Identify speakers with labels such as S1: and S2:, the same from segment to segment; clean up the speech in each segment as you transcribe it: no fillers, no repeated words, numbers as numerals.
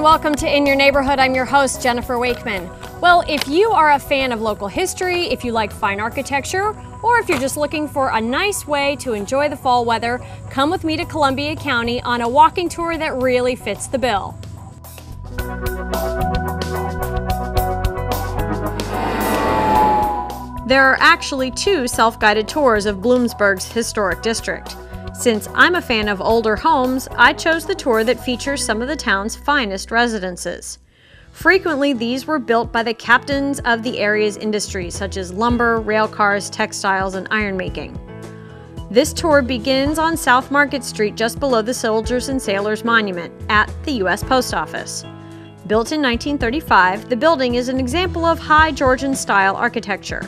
S1: welcome to In Your Neighborhood. I'm your host, Jennifer Wakeman. Well, if you are a fan of local history, if you like fine architecture, or if you're just looking for a nice way to enjoy the fall weather, come with me to Columbia County on a walking tour that really fits the bill. There are actually two self-guided tours of Bloomsburg's historic district. Since I'm a fan of older homes, I chose the tour that features some of the town's finest residences. Frequently, these were built by the captains of the area's industries, such as lumber, rail cars, textiles, and iron making. This tour begins on South Market Street, just below the Soldiers and Sailors Monument at the U.S. Post Office. Built in 1935, the building is an example of high Georgian-style architecture.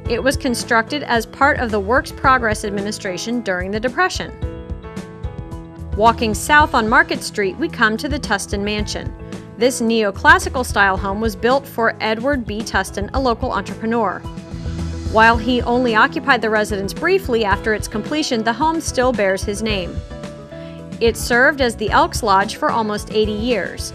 S1: It was constructed as part of the Works Progress Administration during the Depression. Walking south on Market Street, we come to the Tustin Mansion. This neoclassical style home was built for Edward B. Tustin, a local entrepreneur. While he only occupied the residence briefly after its completion, the home still bears his name. It served as the Elks Lodge for almost 80 years.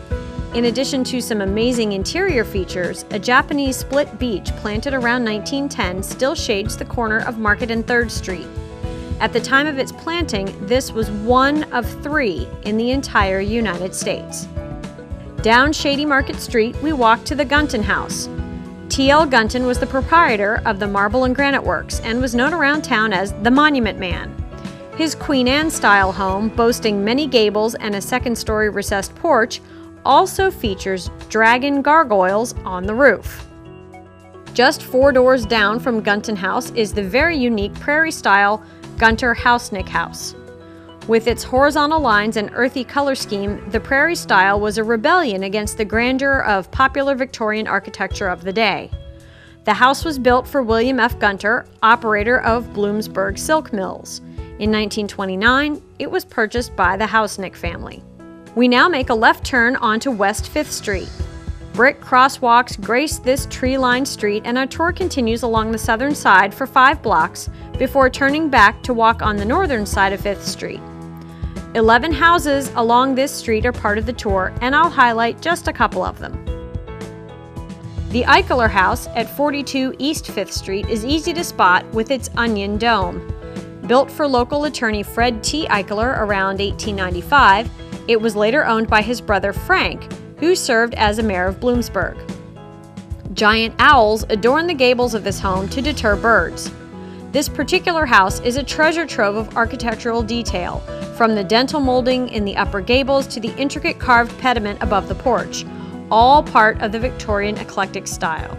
S1: In addition to some amazing interior features, a Japanese split beach planted around 1910 still shades the corner of Market and 3rd Street. At the time of its planting, this was one of 3 in the entire United States. Down Shady Market Street, we walk to the Gunther House. T.L. Gunther was the proprietor of the Marble and Granite Works and was known around town as the Monument Man. His Queen Anne-style home, boasting many gables and a second-story recessed porch, also features dragon gargoyles on the roof. Just 4 doors down from Gunther House is the very unique prairie-style Gunther House. With its horizontal lines and earthy color scheme, the prairie style was a rebellion against the grandeur of popular Victorian architecture of the day. The house was built for William F. Gunther, operator of Bloomsburg silk mills. In 1929, it was purchased by the Housenick family. We now make a left turn onto West 5th Street. Brick crosswalks grace this tree-lined street, and our tour continues along the southern side for 5 blocks before turning back to walk on the northern side of 5th Street. 11 houses along this street are part of the tour, and I'll highlight just a couple of them. The Eichler House at 42 East 5th Street is easy to spot with its onion dome. Built for local attorney Fred T. Eichler around 1895, it was later owned by his brother Frank, who served as a mayor of Bloomsburg. Giant owls adorn the gables of this home to deter birds. This particular house is a treasure trove of architectural detail, from the dental molding in the upper gables to the intricate carved pediment above the porch, all part of the Victorian eclectic style.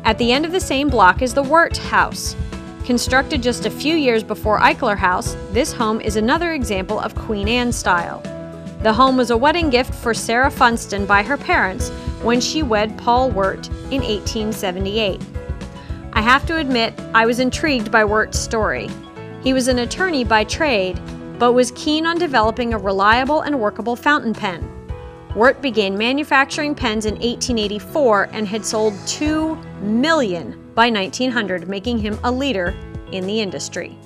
S1: At the end of the same block is the Wirt House. Constructed just a few years before Eichler House, this home is another example of Queen Anne style. The home was a wedding gift for Sarah Funston by her parents when she wed Paul Wirt in 1878. I have to admit, I was intrigued by Wirt's story. He was an attorney by trade, but was keen on developing a reliable and workable fountain pen. Wirt began manufacturing pens in 1884 and had sold 2 million by 1900, making him a leader in the industry.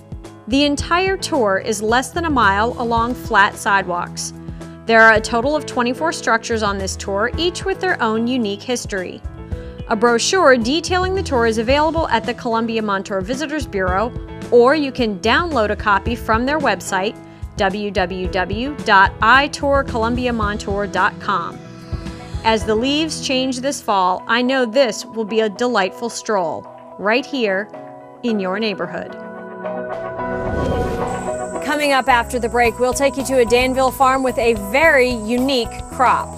S1: The entire tour is less than a mile along flat sidewalks. There are a total of 24 structures on this tour, each with their own unique history. A brochure detailing the tour is available at the Columbia Montour Visitors Bureau, or you can download a copy from their website, www.itourcolumbiamontour.com. As the leaves change this fall, I know this will be a delightful stroll, right here in your neighborhood. Coming up after the break, we'll take you to a Danville farm with a very unique crop.